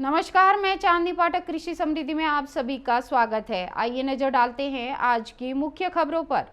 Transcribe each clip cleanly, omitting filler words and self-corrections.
नमस्कार, मैं चांदनी पाठक कृषि समृद्धि में आप सभी का स्वागत है। आइए नजर डालते हैं आज की मुख्य खबरों पर।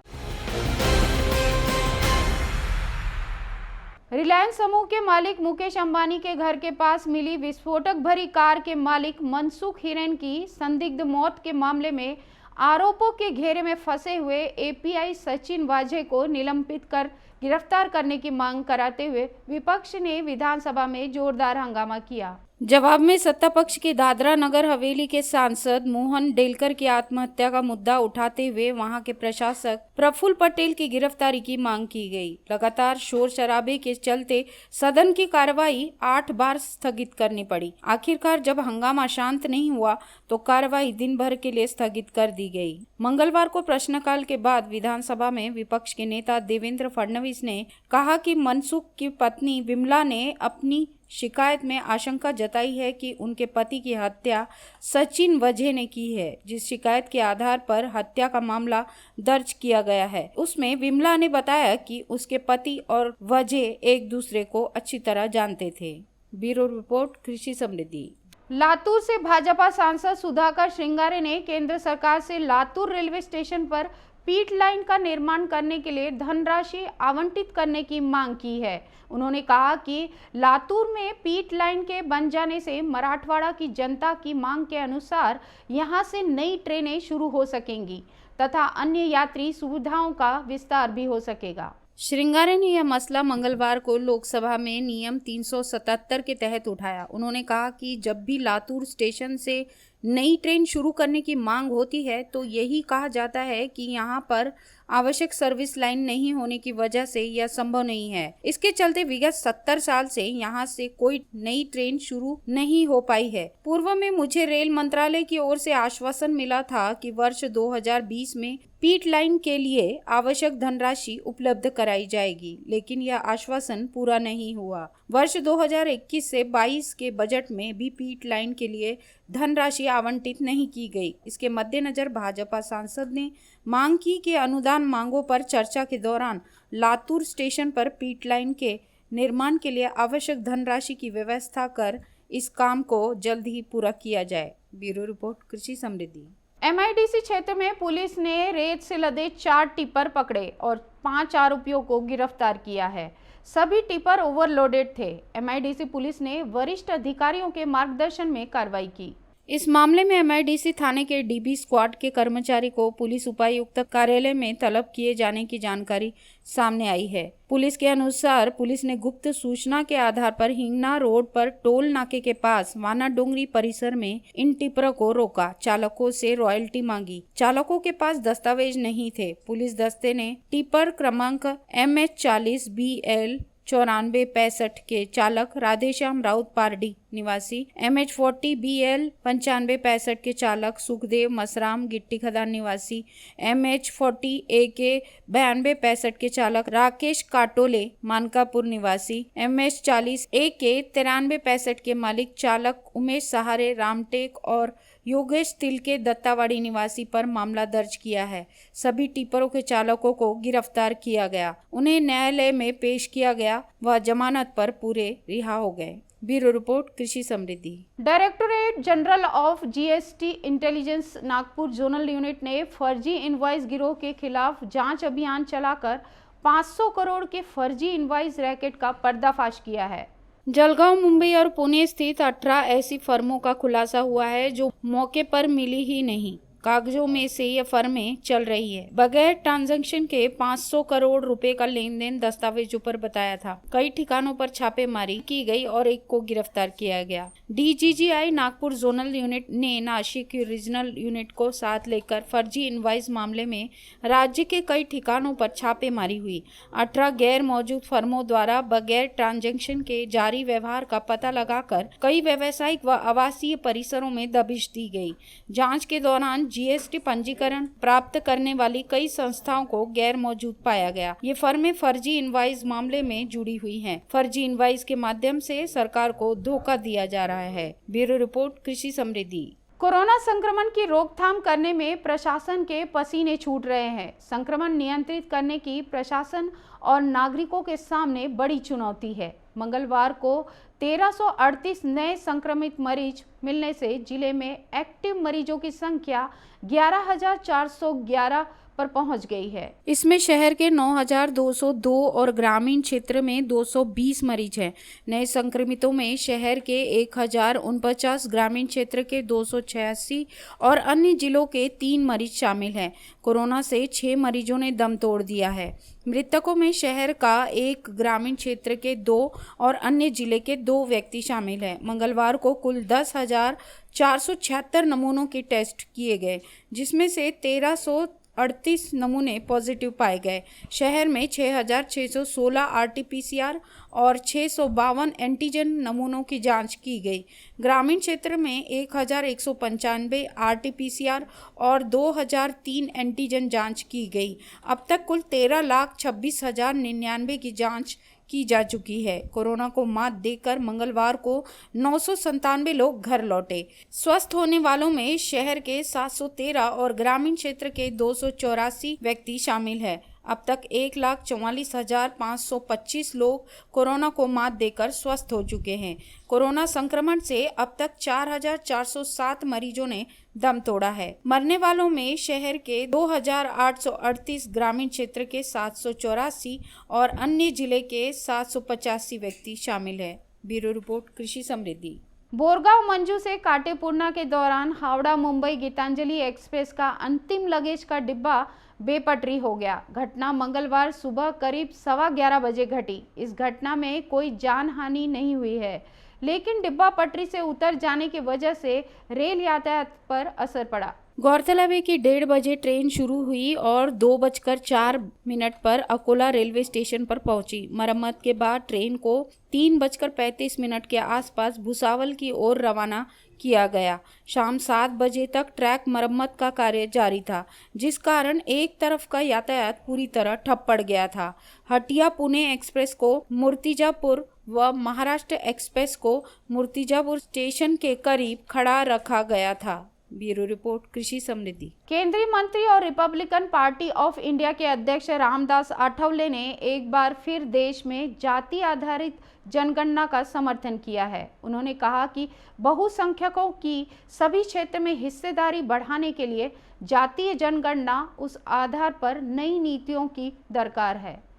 रिलायंस समूह के मालिक मुकेश अंबानी के घर के पास मिली विस्फोटक भरी कार के मालिक मनसुख हिरेन की संदिग्ध मौत के मामले में आरोपों के घेरे में फंसे हुए एपीआई सचिन वाजे को निलंबित कर गिरफ्तार करने की मांग कराते हुए विपक्ष ने विधानसभा में जोरदार हंगामा किया। जवाब में सत्ता पक्ष के दादरा नगर हवेली के सांसद मोहन डेलकर की आत्महत्या का मुद्दा उठाते हुए वहां के प्रशासक प्रफुल्ल पटेल की गिरफ्तारी की मांग की गई। लगातार शोर शराबे के चलते सदन की कार्रवाई 8 बार स्थगित करनी पड़ी। आखिरकार जब हंगामा शांत नहीं हुआ तो कार्रवाई दिन भर के लिए स्थगित कर दी गई। मंगलवार को प्रश्नकाल के बाद विधानसभा में विपक्ष के नेता देवेंद्र फडणवीस ने कहा कि मनसुख की पत्नी विमला ने अपनी शिकायत में आशंका जताई है कि उनके पति की हत्या सचिन वजे ने की है। जिस शिकायत के आधार पर हत्या का मामला दर्ज किया गया है, उसमें विमला ने बताया कि उसके पति और वजे एक दूसरे को अच्छी तरह जानते थे। ब्यूरो रिपोर्ट, कृषि समृद्धि। लातूर से भाजपा सांसद सुधाकर श्रृंगारे ने केंद्र सरकार से लातूर रेलवे स्टेशन पर पीट लाइन का निर्माण करने के लिए धनराशि आवंटित करने की मांग की है। उन्होंने कहा कि लातूर में पीट लाइन के बन जाने से मराठवाड़ा की जनता की मांग के अनुसार यहां से नई ट्रेनें शुरू हो सकेंगी तथा अन्य यात्री सुविधाओं का विस्तार भी हो सकेगा। श्रृंगारे ने यह मसला मंगलवार को लोकसभा में नियम 377 के तहत उठाया। उन्होंने कहा कि जब भी लातूर स्टेशन से नई ट्रेन शुरू करने की मांग होती है तो यही कहा जाता है कि यहाँ पर आवश्यक सर्विस लाइन नहीं होने की वजह से यह संभव नहीं है। इसके चलते विगत 70 साल से यहाँ से कोई नई ट्रेन शुरू नहीं हो पाई है। पूर्व में मुझे रेल मंत्रालय की ओर से आश्वासन मिला था कि वर्ष 2020 में पीट लाइन के लिए आवश्यक धनराशि उपलब्ध कराई जाएगी, लेकिन यह आश्वासन पूरा नहीं हुआ। वर्ष 2021 से 22 के बजट में भी पीट लाइन के लिए धनराशि आवंटित नहीं की गई। इसके मद्देनजर भाजपा सांसद ने मांग की कि अनुदान मांगों पर चर्चा के दौरान लातूर स्टेशन पर पीट लाइन के निर्माण के लिए आवश्यक धनराशि की व्यवस्था कर इस काम को जल्द ही पूरा किया जाए। ब्यूरो रिपोर्ट, कृषि समृद्धि। एमआईडीसी क्षेत्र में पुलिस ने रेत से लदे 4 टिपर पकड़े और 5 आरोपियों को गिरफ्तार किया है। सभी टिपर ओवरलोडेड थे। एमआईडीसी पुलिस ने वरिष्ठ अधिकारियों के मार्गदर्शन में कार्रवाई की। इस मामले में एमआईडीसी थाने के डीबी स्क्वाड के कर्मचारी को पुलिस उपायुक्त कार्यालय में तलब किए जाने की जानकारी सामने आई है। पुलिस के अनुसार पुलिस ने गुप्त सूचना के आधार पर हिंगना रोड पर टोल नाके के पास वाना डोंगरी परिसर में इन टिपरों को रोका। चालकों से रॉयल्टी मांगी। चालकों के पास दस्तावेज नहीं थे। पुलिस दस्ते ने टिपर क्रमांक MH40BL 9465 के चालक राधेश्याम राउत पारडी निवासी, MH40BL 9565 के चालक सुखदेव मसराम गिट्टी खदान निवासी, MH40AK 9265 के चालक राकेश काटोले मानकापुर निवासी, MH40AK 9365 के मालिक चालक उमेश सहारे रामटेक और योगेश तिलके दत्तावाड़ी निवासी पर मामला दर्ज किया है। सभी टिपरों के चालकों को गिरफ्तार किया गया। उन्हें न्यायालय में पेश किया गया। वह जमानत पर पूरे रिहा हो गए। ब्यूरो रिपोर्ट, कृषि समृद्धि। Directorate general of GST intelligence Nagpur zonal unit ने फर्जी इनवॉइस गिरोह के खिलाफ जांच अभियान चलाकर 500 करोड़ के फर्जी इनवॉइस रैकेट का पर्दाफाश किया है। जलगांव, मुंबई और पुणे स्थित 18 ऐसी फर्मों का खुलासा हुआ है जो मौके पर मिली ही नहीं। कागजों में से ये फर्में चल रही है। बगैर ट्रांजैक्शन के 500 करोड़ रुपए का लेन देन दस्तावेजों पर बताया था। कई ठिकानों पर छापेमारी की गई और एक को गिरफ्तार किया गया। डीजीजीआई नागपुर जोनल यूनिट ने नासिक रीजनल यूनिट को साथ लेकर फर्जी इनवॉइस मामले में राज्य के कई ठिकानों पर छापेमारी हुई। 18 गैर मौजूद फर्मों द्वारा बगैर ट्रांजैक्शन के जारी व्यवहार का पता लगाकर कई व्यावसायिक व आवासीय परिसरों में दबिश दी गई। जांच के दौरान जीएसटी पंजीकरण प्राप्त करने वाली कई संस्थाओं को गैर मौजूद पाया गया। ये फर्में फर्जी इनवॉइस मामले में जुड़ी हुई हैं। फर्जी इनवॉइस के माध्यम से सरकार को धोखा दिया जा रहा है। ब्यूरो रिपोर्ट, कृषि समृद्धि। कोरोना संक्रमण की रोकथाम करने में प्रशासन के पसीने छूट रहे हैं। संक्रमण नियंत्रित करने की प्रशासन और नागरिकों के सामने बड़ी चुनौती है। मंगलवार को 1338 नए संक्रमित मरीज मिलने से जिले में एक्टिव मरीजों की संख्या 11,411 पर पहुंच गई है। इसमें शहर के 9,202 और ग्रामीण क्षेत्र में 220 मरीज हैं। नए संक्रमितों में शहर के 1,049, ग्रामीण क्षेत्र के 286 और अन्य जिलों के 3 मरीज शामिल हैं। कोरोना से 6 मरीजों ने दम तोड़ दिया है। मृतकों में शहर का 1, ग्रामीण क्षेत्र के 2 और अन्य जिले के 2 व्यक्ति शामिल हैं। मंगलवार को कुल 10,476 नमूनों के टेस्ट किए गए, जिसमें से 1338 नमूने पॉजिटिव पाए गए। शहर में 6,616 RT-PCR और 652 एंटीजन नमूनों की जांच की गई। ग्रामीण क्षेत्र में 1,195 RT-PCR और 2,003 एंटीजन जांच की गई। अब तक कुल 13,26,099 की जांच की जा चुकी है। कोरोना को मात देकर मंगलवार को 997 लोग घर लौटे। स्वस्थ होने वालों में शहर के 713 और ग्रामीण क्षेत्र के 284 व्यक्ति शामिल हैं। अब तक 1,44,525 लोग कोरोना को मात देकर स्वस्थ हो चुके हैं। कोरोना संक्रमण से अब तक 4,407 मरीजों ने दम तोड़ा है। मरने वालों में शहर के 2,838, ग्रामीण क्षेत्र के 784 और अन्य जिले के 785 व्यक्ति शामिल है। ब्यूरो रिपोर्ट, कृषि समृद्धि। बोरगांव मंजू से काटेपूर्णा के दौरान हावड़ा मुंबई गीतांजलि एक्सप्रेस का अंतिम लगेज का डिब्बा बेपटरी हो गया। घटना मंगलवार सुबह करीब 11:15 बजे घटी। इस घटना में कोई जान हानि नहीं हुई है, लेकिन डिब्बा पटरी से उतर जाने की वजह से रेल यातायात पर असर पड़ा। गौरतलब है कि 1:30 बजे ट्रेन शुरू हुई और 2:04 पर अकोला रेलवे स्टेशन पर पहुंची। मरम्मत के बाद ट्रेन को 3:35 के आसपास भुसावल की ओर रवाना किया गया। शाम 7 बजे तक ट्रैक मरम्मत का कार्य जारी था, जिस कारण एक तरफ का यातायात पूरी तरह ठप पड़ गया था। हटिया पुणे एक्सप्रेस को मूर्तिजापुर व महाराष्ट्र एक्सप्रेस को मूर्तिजापुर स्टेशन के करीब खड़ा रखा गया था। ब्यूरो रिपोर्ट, कृषि समृद्धि। केंद्रीय मंत्री और रिपब्लिकन पार्टी ऑफ इंडिया के अध्यक्ष रामदास आठवले ने एक बार फिर देश में जाति आधारित जनगणना का समर्थन किया है। उन्होंने कहा कि बहुसंख्यकों की सभी क्षेत्र में हिस्सेदारी बढ़ाने के लिए जातीय जनगणना उस आधार पर नई नीतियों की दरकार है।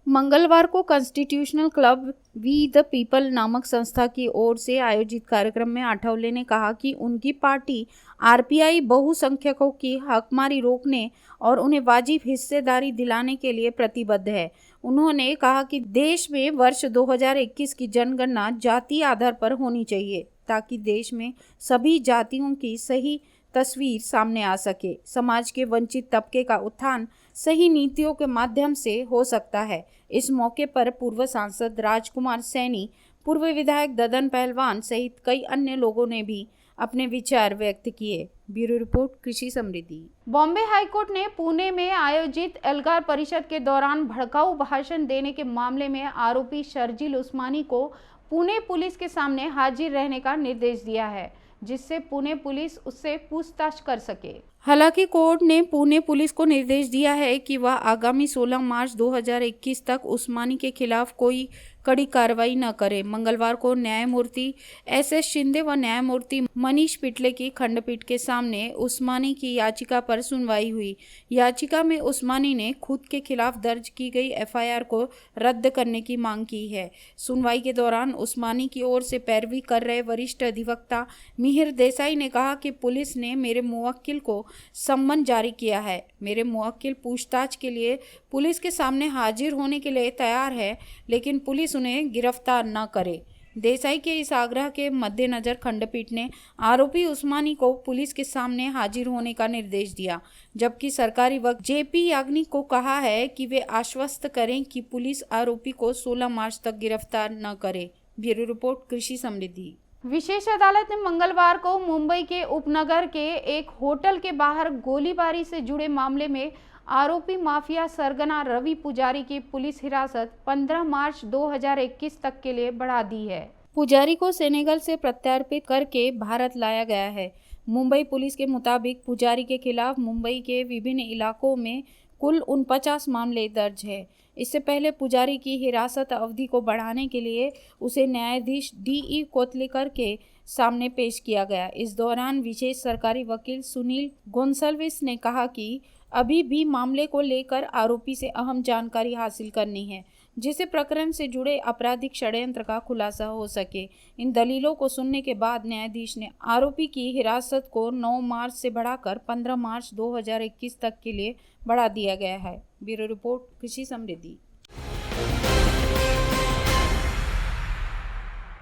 मंगलवार को constitutional club we the people नामक संस्था की ओर से आयोजित कार्यक्रम में आठवले ने कहा कि उनकी पार्टी आरपीआई बहुसंख्यकों की हकमारी रोकने और उन्हें वाजिब हिस्सेदारी दिलाने के लिए प्रतिबद्ध है। उन्होंने कहा कि देश में वर्ष 2021 की जनगणना जातीय आधार पर होनी चाहिए, ताकि देश में सभी जातियों की सही तस्वीर सामने आ सके। समाज के वंचित तबके का उत्थान सही नीतियों के माध्यम से हो सकता है। इस मौके पर पूर्व सांसद राजकुमार सैनी, पूर्व विधायक ददन पहलवान सहित कई अन्य लोगों ने भी अपने विचार व्यक्त किए। ब्यूरो रिपोर्ट, कृषि समृद्धि। बॉम्बे हाईकोर्ट ने पुणे में आयोजित एल्गार परिषद के दौरान भड़काऊ भाषण देने के मामले में आरोपी शर्जील उस्मानी को पुणे पुलिस के सामने हाजिर रहने का निर्देश दिया है, जिससे पुणे पुलिस उससे पूछताछ कर सके। हालांकि कोर्ट ने पुणे पुलिस को निर्देश दिया है कि वह आगामी 16 मार्च 2021 तक उस्मानी के खिलाफ कोई कड़ी कार्रवाई न करे। मंगलवार को न्यायमूर्ति एस शिंदे व न्यायमूर्ति मनीष पिटले की खंडपीठ के सामने उस्मानी की याचिका पर सुनवाई हुई। याचिका में उस्मानी ने खुद के खिलाफ दर्ज की गई एफआईआर को रद्द करने की मांग की है। सुनवाई के दौरान उस्मानी की ओर से पैरवी कर रहे वरिष्ठ अधिवक्ता मिहिर देसाई ने कहा कि पुलिस ने मेरे मुवक्किल को सम्मन जारी किया है। मेरे मुवक्किल पूछताछ के लिए पुलिस के सामने हाजिर होने के लिए तैयार है, लेकिन पुलिस उन्हें गिरफ्तार न करे। देसाई के इस आग्रह के मद्देनजर खंडपीठ ने आरोपी उस्मानी को पुलिस के सामने हाजिर होने का निर्देश दिया, जबकि सरकारी वकील जेपी याग्निक को कहा है कि वे आश्वस्त करें कि पुलिस आरोपी को 16 मार्च तक गिरफ्तार न करे। ब्यूरो रिपोर्ट, कृषि समृद्धि। विशेष अदालत ने मंगलवार को मुंबई के उपनगर के एक होटल के बाहर गोलीबारी से जुड़े मामले में आरोपी माफिया सरगना रवि पुजारी की पुलिस हिरासत 15 मार्च 2021 तक के लिए बढ़ा दी है। पुजारी को सेनेगल से प्रत्यार्पित करके भारत लाया गया है। मुंबई पुलिस के मुताबिक पुजारी के खिलाफ मुंबई के विभिन्न इलाकों में कुल 49 मामले दर्ज है। इससे पहले पुजारी की हिरासत अवधि को बढ़ाने के लिए उसे न्यायाधीश डी.ई. कोतलेकर के सामने पेश किया गया। इस दौरान विशेष सरकारी वकील सुनील गोंसल्विस ने कहा कि अभी भी मामले को लेकर आरोपी से अहम जानकारी हासिल करनी है, जिससे प्रकरण से जुड़े आपराधिक षड्यंत्र का खुलासा हो सके। इन दलीलों को सुनने के बाद न्यायाधीश ने आरोपी की हिरासत को 9 मार्च से बढ़ाकर 15 मार्च 2021 तक के लिए बढ़ा दिया गया है। ब्यूरो रिपोर्ट, कृषि समृद्धि।